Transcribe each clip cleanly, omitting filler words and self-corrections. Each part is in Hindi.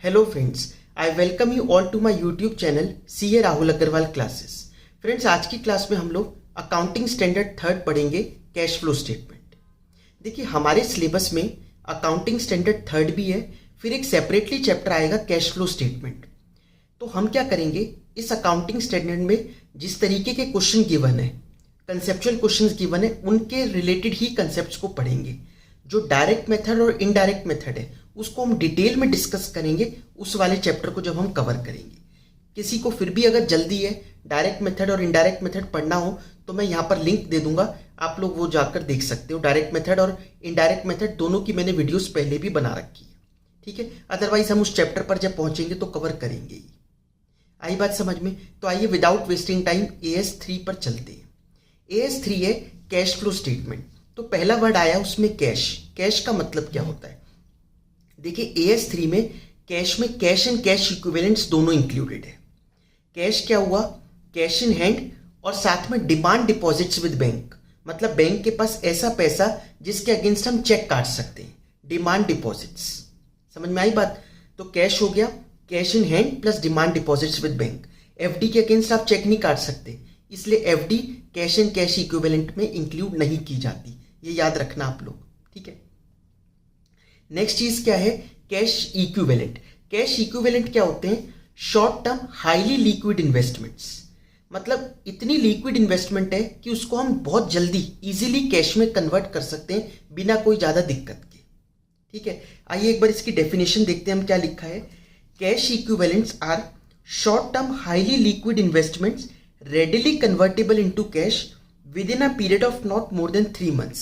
Hello friends, I welcome you all to my YouTube channel CA Rahul Agarwal classes. Friends, आज की क्लास में हम लोग अकाउंटिंग स्टैंडर्ड थर्ड पढ़ेंगे कैश फ्लो स्टेटमेंट। देखिए, हमारे सिलेबस में अकाउंटिंग स्टैंडर्ड थर्ड भी है, फिर एक सेपरेटली चैप्टर आएगा कैश फ्लो स्टेटमेंट। तो हम क्या करेंगे, इस अकाउंटिंग स्टैंडर्ड में जिस तरीके के क्वेश्चन गिवन है, कंसेप्चुअल क्वेश्चंस गिवन है, उनके रिलेटेड ही कंसेप्ट्स को पढ़ेंगे। जो डायरेक्ट मेथड और इनडायरेक्ट मेथड है उसको हम डिटेल में डिस्कस करेंगे उस वाले चैप्टर को जब हम कवर करेंगे। किसी को फिर भी अगर जल्दी है डायरेक्ट मेथड और इनडायरेक्ट मेथड पढ़ना हो तो मैं यहाँ पर लिंक दे दूंगा, आप लोग वो जाकर देख सकते हो। डायरेक्ट मेथड और इनडायरेक्ट मेथड दोनों की मैंने वीडियोस पहले भी बना रखी है, ठीक है। अदरवाइज हम उस चैप्टर पर जब पहुंचेंगे तो कवर करेंगे ही। आई बात समझ में? तो आइए विदाउट वेस्टिंग टाइम AS3 पर चलते हैं। AS3 है कैश फ्लो स्टेटमेंट। तो पहला वर्ड आया उसमें कैश। कैश का मतलब क्या होता है? देखिए, AS3 में कैश एंड कैश इक्विवेलेंट्स दोनों इंक्लूडेड है। कैश क्या हुआ? कैश इन हैंड, और साथ में डिमांड डिपॉजिट्स विद बैंक, मतलब बैंक के पास ऐसा पैसा जिसके अगेंस्ट हम चेक काट सकते हैं। डिमांड डिपॉजिट्स, समझ में आई बात? तो कैश हो गया cash in hand plus demand deposits with bank. FD के अगेंस्ट आप चेक नहीं काट सकते, इसलिए FD cash and cash equivalent में इंक्लूड नहीं की जाती। ये याद रखना आप लोग, ठीक है। नेक्स्ट चीज क्या है? Cash equivalent. कैश इक्विवेलेंट क्या होते हैं? Short term highly liquid investments, मतलब इतनी लिक्विड इन्वेस्टमेंट है कि उसको हम बहुत जल्दी इजीली कैश में कन्वर्ट कर सकते हैं बिना कोई ज्यादा दिक्कत के, ठीक है। आइए एक बार इसकी डेफिनेशन देखते हैं हम क्या लिखा है। Cash equivalents are short term highly liquid investments readily convertible into cash within a period of not more than 3 months.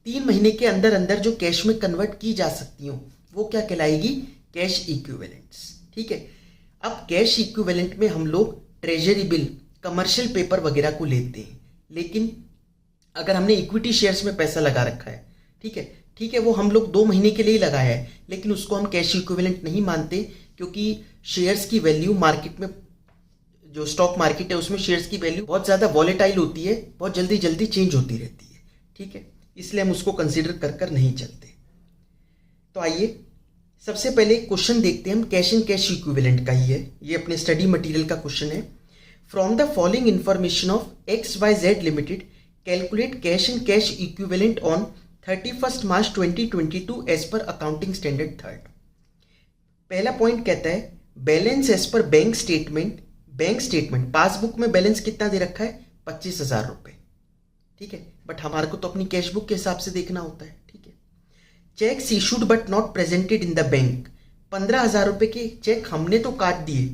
3 महीने के अंदर अंदर जो कैश में कन्वर्ट की जा सकती हो वो क्या कहलाएगी? कैश इक्विवेलेंट्स, ठीक है। अब कैश इक्विवेलेंट में हम लोग ट्रेजरी बिल, कमर्शियल पेपर वगैरह को लेते हैं, लेकिन अगर हमने इक्विटी शेयर्स में पैसा लगा रखा है, ठीक है, वो हम लोग 2 महीने के लिए ही लगाया है, लेकिन उसको हम कैश इक्विवेलेंट नहीं मानते, क्योंकि शेयर्स की वैल्यू मार्केट में, जो स्टॉक मार्केट है उसमें शेयर्स की वैल्यू बहुत ज्यादा वॉलेटाइल होती है, बहुत जल्दी जल्दी चेंज होती रहती है, ठीक है। इसलिए हम उसको कंसीडर कर नहीं चलते। तो आइए सबसे पहले क्वेश्चन देखते हैं हम, कैश एंड कैश इक्विवेलेंट का ही है, ये अपने स्टडी मटेरियल का क्वेश्चन है। From the following information of XYZ limited calculate cash and cash equivalent on 31 March 2022 as per accounting standard third. पहला पॉइंट कहता है balance as per bank statement passbook में बैलेंस कितना दे रखा है? 25,000 रुपए, ठीक है। बट हमारे को तो अपनी कैश बुक के हिसाब से देखना होता है, ठीक है। Cheques issued but not presented in the bank. 15,000 रुपए के चेक हमने तो काट दिए,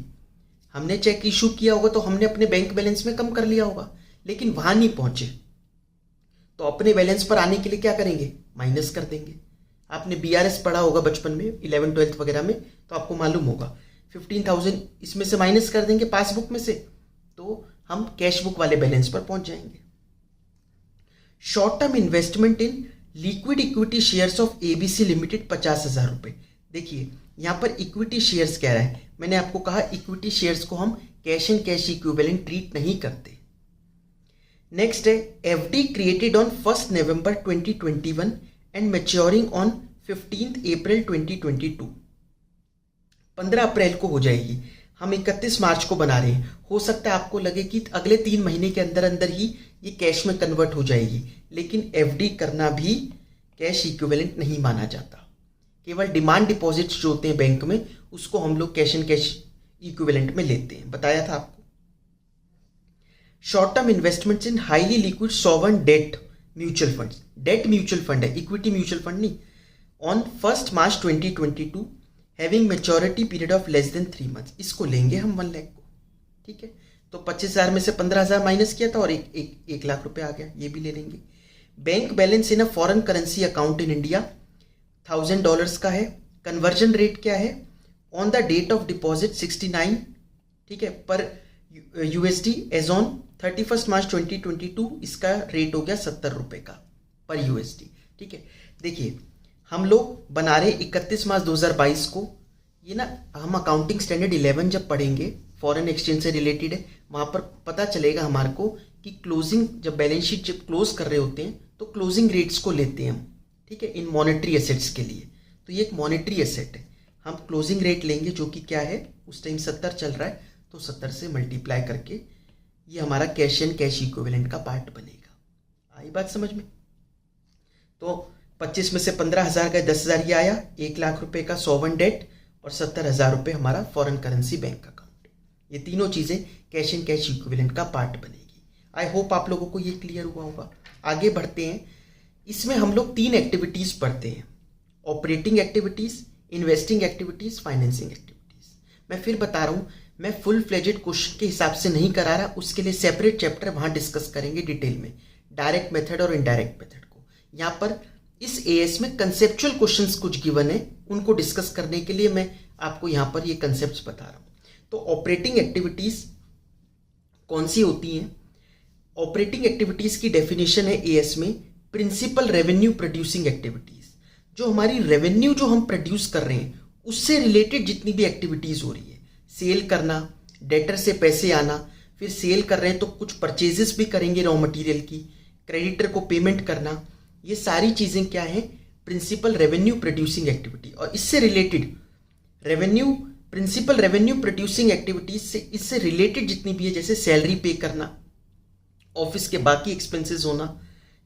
हमने चेक इशू किया होगा तो हमने अपने बैंक बैलेंस में कम कर लिया होगा, लेकिन वहां नहीं पहुंचे तो अपने बैलेंस पर आने के लिए क्या करेंगे? माइनस कर देंगे। आपने BRS पढ़ा होगा बचपन में, 11th 12th वगैरह में, तो आपको मालूम होगा 15,000 इसमें से माइनस कर देंगे पासबुक में से, तो हम कैश बुक वाले बैलेंस पर पहुंच जाएंगे। Short term investment in liquid equity shares of ABC limited 50,000 रुपए। देखिए यहां पर इक्विटी शेयर्स कह रहा है, मैंने आपको कहा इक्विटी शेयर्स को हम cash and cash equivalent treat नहीं करते। नेक्स्ट है FD created on 1 November 2021 and maturing on 15 अप्रैल 2022। 15 अप्रैल को हो जाएगी, हम 31 मार्च को बना रहे हैं। हो सकता है आपको लगे कि अगले 3 महीने के अंदर अंदर ही ये कैश में कन्वर्ट हो जाएगी, लेकिन FD करना भी कैश इक्विवेलेंट नहीं माना जाता। केवल डिमांड डिपॉजिट्स जो होते हैं बैंक में उसको हम लोग कैश एंड कैश इक्विवेलेंट में लेते हैं, बताया था आपको। Short term investments in highly liquid sovereign debt mutual fund, debt mutual fund है, इक्विटी म्यूचुअल फंड नहीं। On 1 March 2022 having maturity period of less than 3 months, इसको लेंगे हम 1 लाख को, ठीक है। तो 25,000 में से 15,000 माइनस किया था और 1 लाख रुपए आ गया, ये भी ले लेंगे। Bank balance in a foreign currency account in India $1,000 का है। कन्वर्जन रेट क्या है? On the date of deposit 69, ठीक है, पर USD एज ऑन 31 मार्च 2022 इसका रेट हो गया 70 रुपए का पर USD, ठीक है। देखिए हम लोग बना रहे 31 मार्च 2022 को, ये ना हम अकाउंटिंग स्टैंडर्ड 11 जब पढ़ेंगे, फॉरेन एक्सचेंज से रिलेटेड है, वहां पर पता चलेगा हमारे को कि क्लोजिंग, जब बैलेंस शीट जब क्लोज कर रहे होते हैं तो क्लोजिंग रेट्स को लेते हैं हम, ठीक है, इन मॉनेटरी एसेट्स के लिए। तो ये एक मॉनेटरी एसेट है, हम क्लोजिंग रेट लेंगे जो कि क्या है, उस टाइम 70 चल रहा है, तो 70 से मल्टीप्लाई करके ये हमारा कैश एंड कैश इक्विवेलेंट का पार्ट बनेगा। आई बात समझ में? तो 25 में से 15,000 गए, 10,000 ये आया, 1,00,000 रुपए का सॉवरेन डेट और 70,000 रुपए हमारा फॉरेन करेंसी बैंक अकाउंट। ये तीनों चीज़ें कैश एंड कैश इक्विवेलेंट का पार्ट बनेगी। आई होप आप लोगों को ये क्लियर हुआ होगा। आगे बढ़ते हैं। इसमें हम लोग 3 एक्टिविटीज़ पढ़ते हैं, operating activities, investing activities, financing activities. मैं फिर बता रहा हूँ, मैं फुल फ्लेजेड क्वेश्चन के हिसाब से नहीं करा रहा, उसके लिए सेपरेट चैप्टर वहाँ डिस्कस करेंगे डिटेल में, डायरेक्ट मेथड और इनडायरेक्ट मेथड को। यहाँ पर इस एएस में कंसेप्चुअल क्वेश्चंस कुछ गिवन है, उनको डिस्कस करने के लिए मैं आपको यहाँ पर ये कंसेप्ट बता रहा हूँ। तो ऑपरेटिंग एक्टिविटीज़ कौन सी होती हैं? ऑपरेटिंग एक्टिविटीज़ की डेफिनेशन है एएस में, प्रिंसिपल रेवेन्यू प्रोड्यूसिंग एक्टिविटीज़। जो हमारी रेवेन्यू जो हम प्रोड्यूस कर रहे हैं उससे रिलेटेड जितनी भी एक्टिविटीज़ हो रही है, सेल करना, डेटर से पैसे आना, फिर सेल कर रहे हैं तो कुछ परचेजेस भी करेंगे रॉ मटेरियल की, क्रेडिटर को पेमेंट करना, ये सारी चीज़ें क्या हैं? Principal revenue producing activity. और इससे related revenue, principal revenue producing activities से इससे रिलेटेड जितनी भी है, जैसे सैलरी पे करना, ऑफिस के बाकी एक्सपेंसेस होना,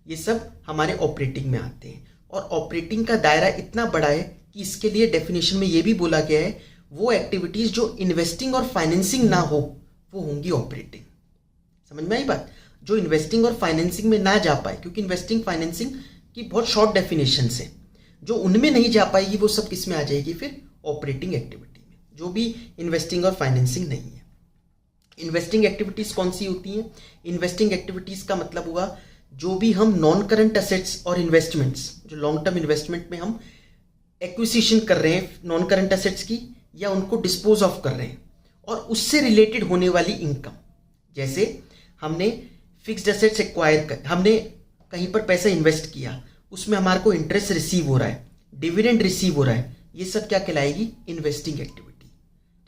ये सब हमारे ऑपरेटिंग में आते हैं। और ऑपरेटिंग का दायरा इतना बड़ा है कि इसके लिए डेफिनेशन में ये भी बोला गया है, वो एक्टिविटीज जो इन्वेस्टिंग और फाइनेंसिंग ना हो वो होंगी ऑपरेटिंग। समझ में आई बात? जो इन्वेस्टिंग और फाइनेंसिंग में ना जा पाए, क्योंकि इन्वेस्टिंग फाइनेंसिंग की बहुत शॉर्ट डेफिनेशन है, जो उनमें नहीं जा पाएगी वो सब किस में आ जाएगी? फिर ऑपरेटिंग एक्टिविटी में, जो भी इन्वेस्टिंग और फाइनेंसिंग नहीं है। इन्वेस्टिंग एक्टिविटीज कौन सी होती हैं? इन्वेस्टिंग एक्टिविटीज का मतलब हुआ जो भी हम नॉन करंट असेट्स और इन्वेस्टमेंट्स, जो लॉन्ग टर्म इन्वेस्टमेंट में हम एक्विजिशन कर रहे हैं नॉन करंट असेट्स की, या उनको डिस्पोज ऑफ कर रहे हैं, और उससे रिलेटेड होने वाली इनकम। जैसे हमने फिक्स्ड असेट्स एक्वायर कर, हमने कहीं पर पैसा इन्वेस्ट किया, उसमें हमारे को इंटरेस्ट रिसीव हो रहा है, डिविडेंड रिसीव हो रहा है, ये सब क्या कहलाएगी? Investing activity.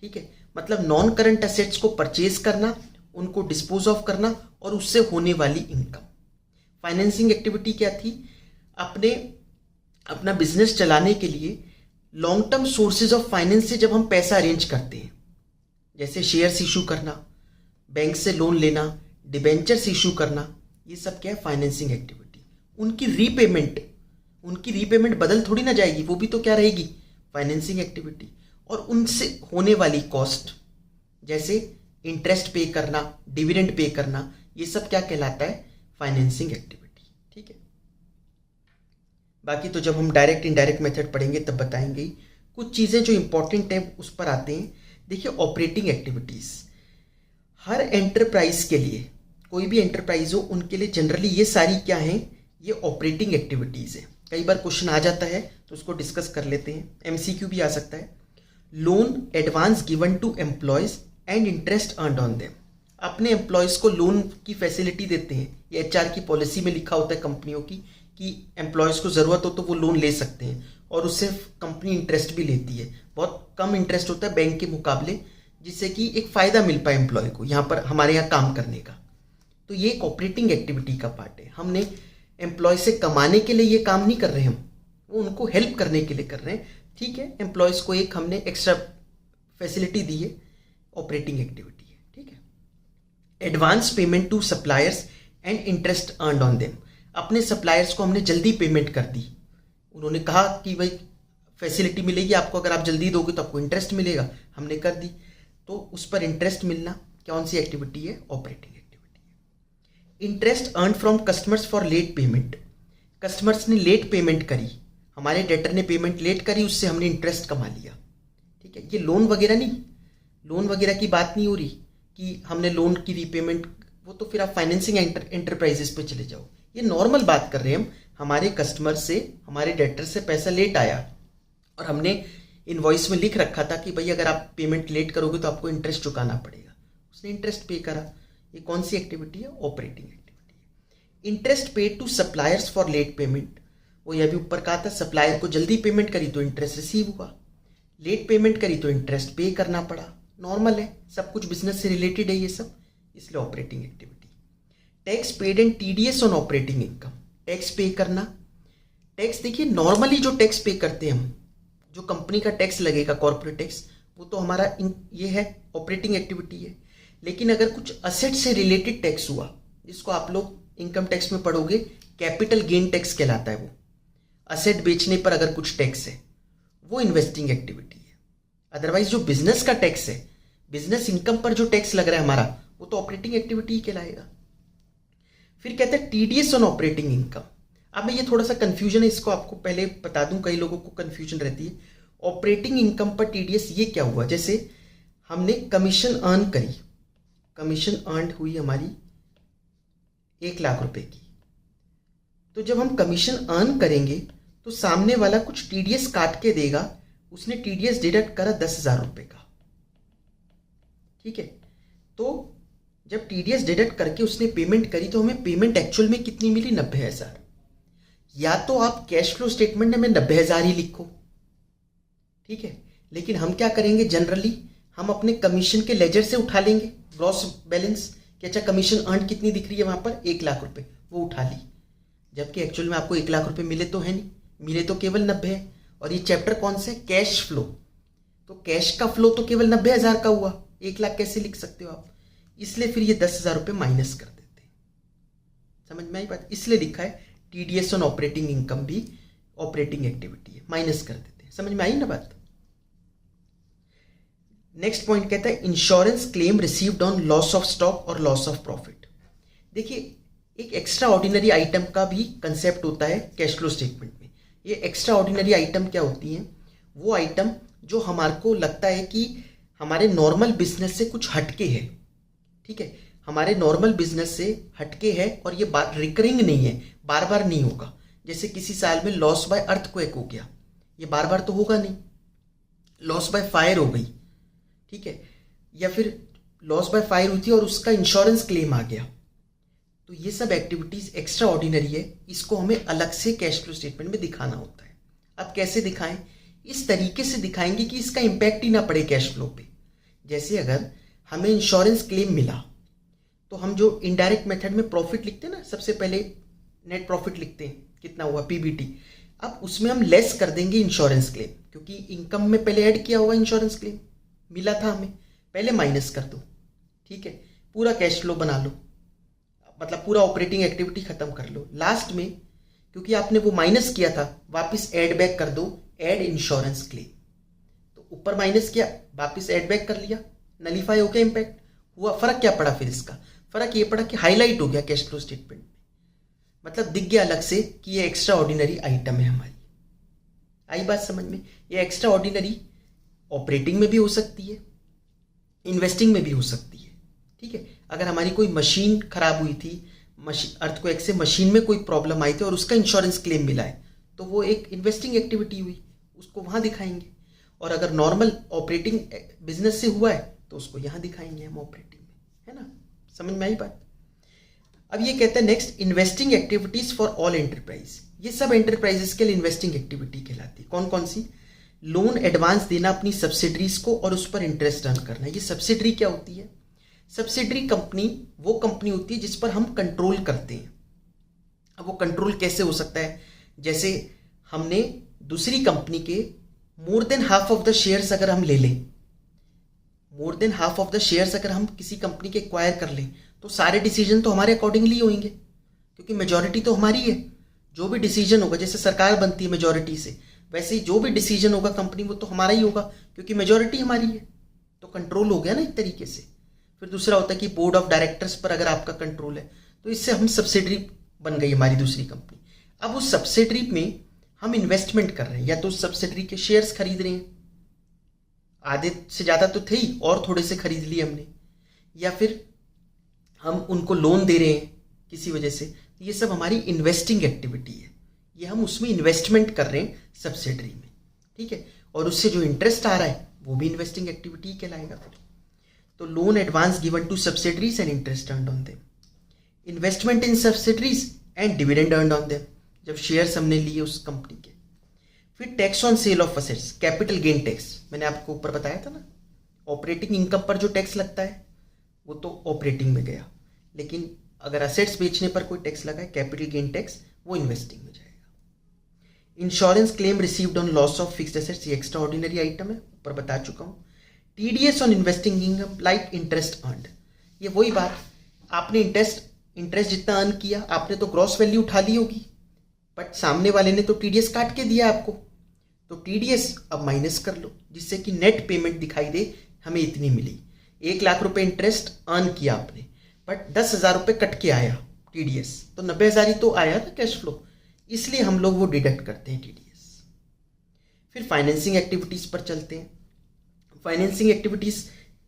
ठीक है, मतलब नॉन करंट असेट्स को परचेज करना, उनको डिस्पोज ऑफ करना और उससे होने वाली इनकम। फाइनेंसिंग एक्टिविटी क्या थी? अपना बिजनेस चलाने के लिए long term sources of finance से जब हम पैसा अरेंज करते हैं, जैसे शेयर्स इशू करना, बैंक से लोन लेना, डिबेंचर्स इशू करना, ये सब क्या है? Financing activity. उनकी रीपेमेंट बदल थोड़ी ना जाएगी, वो भी तो क्या रहेगी? Financing activity. और उनसे होने वाली कॉस्ट, जैसे इंटरेस्ट पे करना, डिविडेंड पे करना, ये सब क्या कहलाता है? Financing activity. ठीक है, बाकी तो जब हम डायरेक्ट इनडायरेक्ट मेथड पढ़ेंगे तब बताएंगे। कुछ चीज़ें जो इंपॉर्टेंट है उस पर आते हैं। देखिए, ऑपरेटिंग एक्टिविटीज़ हर एंटरप्राइज के लिए, कोई भी एंटरप्राइज हो उनके लिए जनरली ये सारी क्या हैं? ये ऑपरेटिंग एक्टिविटीज़ है। कई बार क्वेश्चन आ जाता है तो उसको डिस्कस कर लेते हैं, एमसीक्यू भी आ सकता है। Loan advance given to employees and interest earned on them. अपने एम्प्लॉयज़ को लोन की फैसिलिटी देते हैं, ये एचआर की पॉलिसी में लिखा होता है कंपनियों की कि एम्प्लॉयज़ को ज़रूरत हो तो वो लोन ले सकते हैं, और उससे कंपनी इंटरेस्ट भी लेती है। बहुत कम इंटरेस्ट होता है बैंक के मुकाबले, जिससे कि एक फ़ायदा मिल पाए एम्प्लॉय को यहाँ पर हमारे यहाँ काम करने का। तो ये एक ऑपरेटिंग एक्टिविटी का पार्ट है। हमने एम्प्लॉय से कमाने के लिए ये काम नहीं कर रहे हम, वो उनको हेल्प करने के लिए कर रहे हैं। ठीक है, एम्प्लॉयज़ को एक हमने एक्स्ट्रा फैसिलिटी दी है, ऑपरेटिंग एक्टिविटी है। ठीक है, advance payment to suppliers and interest earned on them. अपने सप्लायर्स को हमने जल्दी पेमेंट कर दी, उन्होंने कहा कि भाई फैसिलिटी मिलेगी आपको, अगर आप जल्दी दोगे तो आपको इंटरेस्ट मिलेगा, हमने कर दी, तो उस पर इंटरेस्ट मिलना कौन सी एक्टिविटी है? ऑपरेटिंग एक्टिविटी है। Interest earn from customers for late payment. Customers ने लेट पेमेंट करी, हमारे डेटर ने पेमेंट लेट करी, उससे हमने इंटरेस्ट कमा लिया। ठीक है, ये लोन वगैरह नहीं, लोन वगैरह की बात नहीं हो रही कि हमने लोन की रीपेमेंट, वो तो फिर आप फाइनेंसिंग एंटरप्राइजेस पे चले जाओ। ये नॉर्मल बात कर रहे हैं हम, हमारे कस्टमर से, हमारे डेटर से पैसा लेट आया और हमने इनवॉइस में लिख रखा था कि भाई अगर आप पेमेंट लेट करोगे तो आपको इंटरेस्ट चुकाना पड़ेगा, उसने इंटरेस्ट पे करा। ये कौन सी एक्टिविटी है? ऑपरेटिंग एक्टिविटी है। Interest paid to suppliers for late payment, वो यह भी ऊपर कहा था, सप्लायर को जल्दी पेमेंट करी तो इंटरेस्ट रिसीव हुआ, लेट पेमेंट करी तो इंटरेस्ट पे करना पड़ा। नॉर्मल है, सब कुछ बिजनेस से रिलेटेड है ये सब, इसलिए operating activity. Tax paid and TDS on operating income. Tax पे करना, टैक्स देखिए नॉर्मली जो टैक्स पे करते हैं हम जो कंपनी का टैक्स लगेगा कॉर्पोरेट टैक्स, वो तो हमारा ये है ऑपरेटिंग एक्टिविटी है। लेकिन अगर कुछ असेट से रिलेटेड टैक्स हुआ, जिसको आप लोग इनकम टैक्स में पढ़ोगे कैपिटल गेन टैक्स कहलाता है, वो असेट बेचने पर अगर कुछ टैक्स है वो इन्वेस्टिंग एक्टिविटी है। अदरवाइज जो बिजनेस का टैक्स है, बिजनेस इनकम पर जो टैक्स लग रहा है हमारा, वो तो ऑपरेटिंग एक्टिविटी ही कहलाएगा। फिर कहते हैं टीडीएस ऑन ऑपरेटिंग इनकम। अब मैं ये थोड़ा सा कंफ्यूजन है, इसको आपको पहले बता दूं, कई लोगों को कंफ्यूजन रहती है ऑपरेटिंग इनकम पर टीडीएस। ये क्या हुआ? जैसे हमने कमीशन अर्न करी, कमीशन अर्न हुई हमारी 1,00,000 रुपए की, तो जब हम कमीशन अर्न करेंगे तो सामने वाला कुछ टीडीएस काट के देगा। उसने टीडीएस डिडक्ट करा 10,000 रुपए का, ठीक है। तो जब टीडीएस डिडक्ट करके उसने पेमेंट करी तो हमें पेमेंट एक्चुअल में कितनी मिली? 90,000। या तो आप कैश फ्लो स्टेटमेंट में 90,000 ही लिखो, ठीक है, लेकिन हम क्या करेंगे जनरली, हम अपने कमीशन के लेजर से उठा लेंगे ग्रॉस बैलेंस कि अच्छा कमीशन अर्न कितनी दिख रही है वहां पर 1,00,000 रुपए, वो उठा ली। जबकि एक्चुअल में आपको 1,00,000 रुपए मिले तो है नहीं, मिले तो केवल 90 है। और ये चैप्टर कौन सा है? Cash flow. तो कैश का फ्लो तो केवल 90,000 का हुआ, 1,00,000 कैसे लिख सकते हो आप? इसलिए फिर ये 10,000 रुपए माइनस कर देते हैं। समझ में आई बात? इसलिए लिखा है टीडीएस ऑन ऑपरेटिंग इनकम भी ऑपरेटिंग एक्टिविटी है, माइनस कर देते हैं। समझ में आई ना बात? नेक्स्ट पॉइंट कहता है insurance claim received on loss of stock और लॉस ऑफ प्रॉफिट। देखिए एक एक्स्ट्रा ऑर्डिनरी आइटम का भी कंसेप्ट होता है कैश फ्लो स्टेटमेंट में। ये एक्स्ट्रा ऑर्डिनरी आइटम क्या होती हैं? वो आइटम जो हमारे को लगता है कि हमारे नॉर्मल बिजनेस से कुछ हटके है, ठीक है, हमारे नॉर्मल बिजनेस से हटके है और ये बात रिकरिंग नहीं है, बार बार नहीं होगा। जैसे किसी साल में लॉस बाय अर्थक्वेक हो गया, ये बार बार तो होगा नहीं। लॉस बाय फायर हो गई, ठीक है, या फिर लॉस बाय फायर हुई थी और उसका इंश्योरेंस क्लेम आ गया, तो ये सब एक्टिविटीज एक्स्ट्रा ऑर्डिनरी है, इसको हमें अलग से कैश फ्लो स्टेटमेंट में दिखाना होता है। अब कैसे दिखाएं? इस तरीके से दिखाएंगे कि इसका इंपैक्ट ही ना पड़े कैश फ्लो पे। जैसे अगर हमें इंश्योरेंस क्लेम मिला तो हम जो इनडायरेक्ट मेथड में प्रॉफिट लिखते हैं ना, सबसे पहले नेट प्रॉफिट लिखते हैं, कितना हुआ पीबीटी। अब उसमें हम लेस कर देंगे इंश्योरेंस क्लेम, क्योंकि इनकम में पहले ऐड किया हुआ इंश्योरेंस क्लेम मिला था हमें, पहले माइनस कर दो, ठीक है, पूरा कैश फ्लो बना लो, मतलब पूरा ऑपरेटिंग एक्टिविटी खत्म कर लो। लास्ट में क्योंकि आपने वो माइनस किया था, वापस ऐड बैक कर दो, ऐड इंश्योरेंस क्लेम। तो ऊपर माइनस किया, वापस ऐड बैक कर लिया, नलीफाई हो गया, इंपैक्ट हुआ। फर्क क्या पड़ा? फिर इसका फर्क ये पड़ा कि हाईलाइट हो गया कैश फ्लो स्टेटमेंट में, मतलब दिख गया अलग से कि ये एक्स्ट्रा ऑर्डिनरी आइटम है हमारी। आई बात समझ में? ये एक्स्ट्रा ऑर्डिनरी ऑपरेटिंग में भी हो सकती है, इन्वेस्टिंग में भी हो सकती है, ठीक है। अगर हमारी कोई मशीन खराब हुई थी, अर्थक्वेक से मशीन में कोई प्रॉब्लम आई थी और उसका इंश्योरेंस क्लेम मिला है, तो वो एक इन्वेस्टिंग एक्टिविटी हुई, उसको वहां दिखाएंगे। और अगर नॉर्मल ऑपरेटिंग बिजनेस से हुआ है तो उसको यहां दिखाएंगे हम ऑपरेटिंग में, है ना? समझ में आई बात? अब ये कहता है next, investing activities for all enterprise. ये सब एंटरप्राइजेस के लिए इन्वेस्टिंग एक्टिविटी कहलाती है। कौन कौन सी? लोन एडवांस देना अपनी सब्सिडरीज को और उस पर इंटरेस्ट अर्न करना। ये सब्सिडरी क्या होती है? सब्सिडरी कंपनी वो कंपनी होती है जिस पर हम कंट्रोल करते हैं। अब वो कंट्रोल कैसे हो सकता है? जैसे हमने दूसरी कंपनी के more than half of the shares अगर हम ले लें, more than half of the shares अगर हम किसी कंपनी के एक्वायर कर लें, तो सारे डिसीजन तो हमारे अकॉर्डिंगली होंगे, क्योंकि मेजॉरिटी तो हमारी है। जो भी डिसीजन होगा, जैसे सरकार बनती है मेजॉरिटी से, वैसे ही जो भी डिसीजन होगा कंपनी, वो तो हमारा ही होगा, क्योंकि मेजॉरिटी हमारी है। तो कंट्रोल हो गया ना एक तरीके से। फिर दूसरा होता है कि बोर्ड ऑफ डायरेक्टर्स पर अगर आपका कंट्रोल है, तो इससे हम सब्सिडरी बन गई हमारी दूसरी कंपनी। अब उस सब्सिडरी में हम इन्वेस्टमेंट कर रहे हैं, या तो उस सब्सिडरी के शेयर्स खरीद रहे हैं, आधे से ज़्यादा तो थे ही और थोड़े से खरीद लिए हमने, या फिर हम उनको लोन दे रहे हैं किसी वजह से। ये सब हमारी इन्वेस्टिंग एक्टिविटी है, ये हम उसमें इन्वेस्टमेंट कर रहे हैं सब्सिडरी में, ठीक है। और उससे जो इंटरेस्ट आ रहा है वो भी इन्वेस्टिंग एक्टिविटी कहलाएगा फिर। तो loan advance given to subsidiaries and interest earned on them, investment in subsidiaries and dividend earned on them, जब शेयर्स हमने लिए उस कंपनी के। फिर tax on sale of assets, capital gain tax, मैंने आपको ऊपर बताया था ना, ऑपरेटिंग इनकम पर जो टैक्स लगता है वो तो ऑपरेटिंग में गया, लेकिन अगर असेट्स बेचने पर कोई टैक्स लगा है, कैपिटल गेन टैक्स, वो इन्वेस्टिंग में जाएगा। Insurance claim received on loss of fixed assets, ये एक्स्ट्रा ऑर्डिनरी आइटम है, ऊपर बता चुका हूँ। TDS on investing income like interest earned, ये वही बात, आपने इंटरेस्ट जितना अर्न किया आपने तो ग्रॉस वैल्यू उठा ली होगी, बट सामने वाले ने तो टीडीएस काट के दिया आपको, तो टीडीएस अब माइनस कर लो जिससे कि नेट पेमेंट दिखाई दे हमें इतनी मिली। 1 लाख रुपए इंटरेस्ट अर्न किया आपने, बट 10,000 रुपये कट के आया टीडीएस, तो 90,000 ही तो आया ना कैश फ्लो, इसलिए हम लोग वो डिडक्ट करते हैं टीडीएस। फिर फाइनेंसिंग एक्टिविटीज पर चलते हैं। Financing activities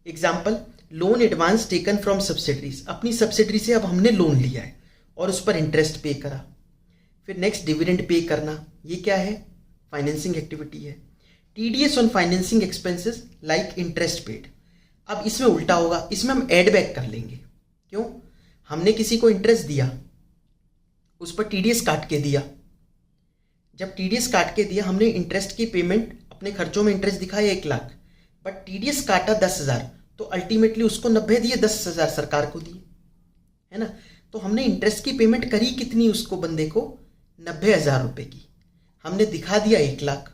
example, loan advance taken from subsidiaries, अपनी सब्सिडरी से अब हमने लोन लिया है और उस पर इंटरेस्ट पे करा। फिर नेक्स्ट डिविडेंड पे करना, ये क्या है, फाइनेंसिंग एक्टिविटी है। TDS on financing expenses like interest paid, अब इसमें उल्टा होगा, इसमें हम एड बैक कर लेंगे। क्यों, हमने किसी को इंटरेस्ट दिया, उस पर टीडीएस काट के दिया, जब टीडीएस काट के दिया हमने इंटरेस्ट की पेमेंट, अपने खर्चों में इंटरेस्ट दिखाया 1 लाख, बट टीडीएस काटा 10,000, तो अल्टीमेटली उसको 90 दिए, 10,000 सरकार को दिए, है ना। तो हमने इंटरेस्ट की पेमेंट करी कितनी, उसको बंदे को 90,000 रुपये की, हमने दिखा दिया 1 लाख,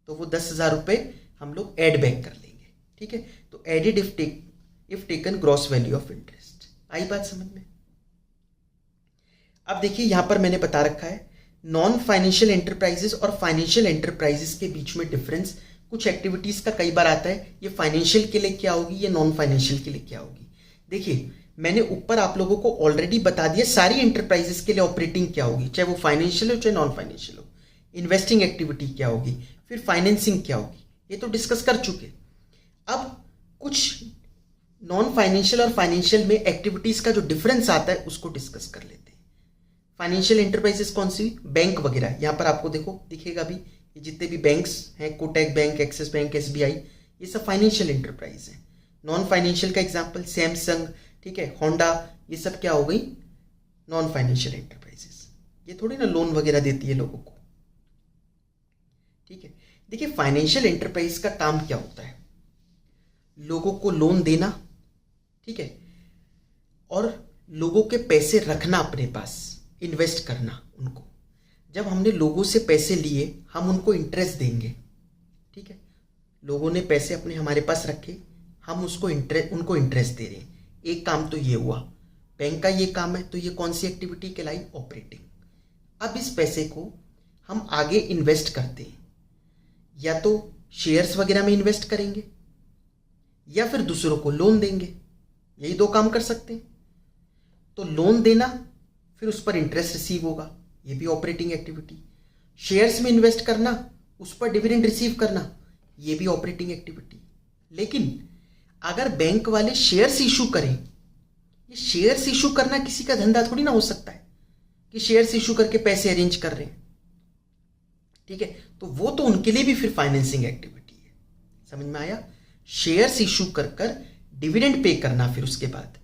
तो वो 10,000 रुपये हम लोग एड बैक कर लेंगे, ठीक है। तो added if taken gross value of interest, आई बात समझ में। अब देखिए यहां पर मैंने बता रखा है नॉन फाइनेंशियल एंटरप्राइजेस और फाइनेंशियल एंटरप्राइजेस के बीच में डिफरेंस। कुछ एक्टिविटीज का कई बार आता है, ये फाइनेंशियल के लिए क्या होगी, ये नॉन फाइनेंशियल के लिए क्या होगी। देखिए मैंने ऊपर आप लोगों को ऑलरेडी बता दिया सारी एंटरप्राइजेस के लिए ऑपरेटिंग क्या होगी, चाहे वो फाइनेंशियल हो चाहे नॉन फाइनेंशियल हो। इन्वेस्टिंग एक्टिविटी क्या होगी, फिर फाइनेंसिंग क्या होगी, ये तो डिस्कस कर चुके। अब कुछ नॉन फाइनेंशियल और फाइनेंशियल में एक्टिविटीज का जो डिफरेंस आता है उसको डिस्कस कर लेते हैं। फाइनेंशियल एंटरप्राइजेस कौन सी, बैंक वगैरह, यहां पर आपको देखो दिखेगा भी, ये जितने भी बैंक्स हैं, Kotak bank, axis bank, SBI, ये सब फाइनेंशियल एंटरप्राइज हैं। नॉन फाइनेंशियल का एग्जांपल सैमसंग, ठीक है, होंडा, ये सब क्या हो गई, नॉन फाइनेंशियल एंटरप्राइजेस। ये थोड़ी ना लोन वगैरह देती है लोगों को, ठीक है। देखिए फाइनेंशियल एंटरप्राइज का काम क्या होता है, लोगों को लोन देना, ठीक है, और लोगों के पैसे रखना अपने पास, इन्वेस्ट करना उनको। जब हमने लोगों से पैसे लिए हम उनको इंटरेस्ट देंगे, ठीक है, लोगों ने पैसे अपने हमारे पास रखे, हम उनको इंटरेस्ट दे रहे हैं। एक काम तो ये हुआ, बैंक का ये काम है, तो ये कौन सी एक्टिविटी कहलाई, ऑपरेटिंग। अब इस पैसे को हम आगे इन्वेस्ट करते हैं, या तो शेयर्स वगैरह में इन्वेस्ट करेंगे या फिर दूसरों को लोन देंगे, यही 2 काम कर सकते हैं। तो लोन देना, फिर उस पर इंटरेस्ट रिसीव होगा, ये भी ऑपरेटिंग एक्टिविटी। शेयर्स में इन्वेस्ट करना, उस पर डिविडेंड रिसीव करना, ये भी ऑपरेटिंग एक्टिविटी। लेकिन अगर बैंक वाले शेयर्स इशू करें, ये शेयर्स इशू करना किसी का धंधा थोड़ी ना हो सकता है कि शेयर्स इशू करके पैसे अरेंज कर रहे हैं, ठीक है। तो वो तो उनके लिए भी फिर फाइनेंसिंग एक्टिविटी है, समझ में आया। शेयर्स इशू कर डिविडेंड पे करना, फिर उसके बाद,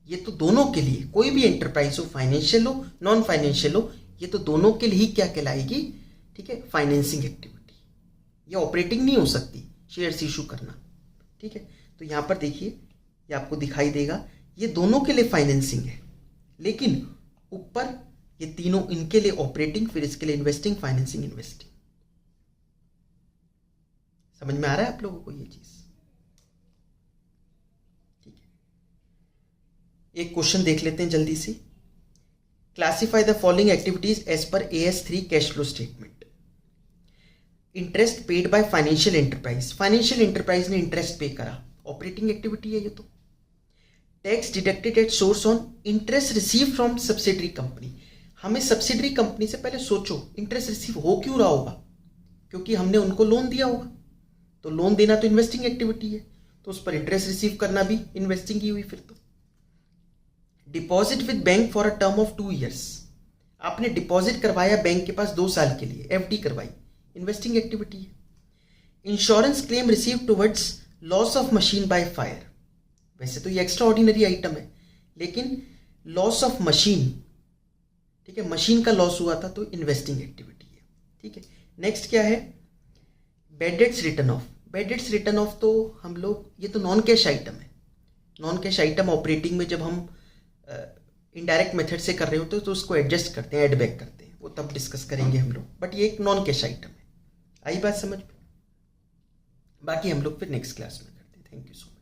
ये तो दोनों के लिए, कोई भी एंटरप्राइज हो, फाइनेंशियल हो नॉन फाइनेंशियल हो, ये तो दोनों के लिए ही क्या कहलाएगी, ठीक है, फाइनेंसिंग एक्टिविटी। ये ऑपरेटिंग नहीं हो सकती, शेयर्स इशू करना, ठीक है। तो यहां पर देखिए ये आपको दिखाई देगा, ये दोनों के लिए फाइनेंसिंग है, लेकिन ऊपर ये तीनों इनके लिए ऑपरेटिंग, फिर इसके लिए इन्वेस्टिंग, फाइनेंसिंग, इन्वेस्टिंग। समझ में आ रहा है आप लोगों को ये चीज, ठीक है। एक क्वेश्चन देख लेते हैं जल्दी से। Classify the following activities as per AS3 cash flow statement. Interest paid by financial enterprise, financial enterprise ने इंटरेस्ट पे करा, ऑपरेटिंग एक्टिविटी है ये तो। Tax deducted at source on interest receive from subsidiary company, हमें सब्सिडरी कंपनी से पहले सोचो इंटरेस्ट रिसीव हो क्यों रहा होगा, क्योंकि हमने उनको लोन दिया होगा, तो लोन देना तो इन्वेस्टिंग एक्टिविटी है, तो उस पर इंटरेस्ट रिसीव करना भी इन्वेस्टिंग ही हुई। फिर तो deposit with bank for a term of 2 years, आपने डिपॉजिट करवाया बैंक के पास 2 साल के लिए, FD करवाई, इन्वेस्टिंग एक्टिविटी है। Insurance claim receive towards loss of machine by fire, वैसे तो ये एक्स्ट्रा ऑर्डिनरी आइटम है, लेकिन लॉस ऑफ मशीन, ठीक है, मशीन का लॉस हुआ था, तो इन्वेस्टिंग एक्टिविटी है, ठीक है। नेक्स्ट क्या है, bad debts return of, bad debts return of तो हम लोग, ये तो नॉन कैश आइटम है, नॉन कैश आइटम ऑपरेटिंग में जब हम इनडायरेक्ट मेथड से कर रहे होते हैं तो उसको एडजस्ट करते हैं, एड बैक करते हैं, वो तब डिस्कस करेंगे हम लोग, बट ये एक नॉन कैश आइटम है। आई बात समझ में? बाकी हम लोग फिर नेक्स्ट क्लास में करते हैं। Thank you so much.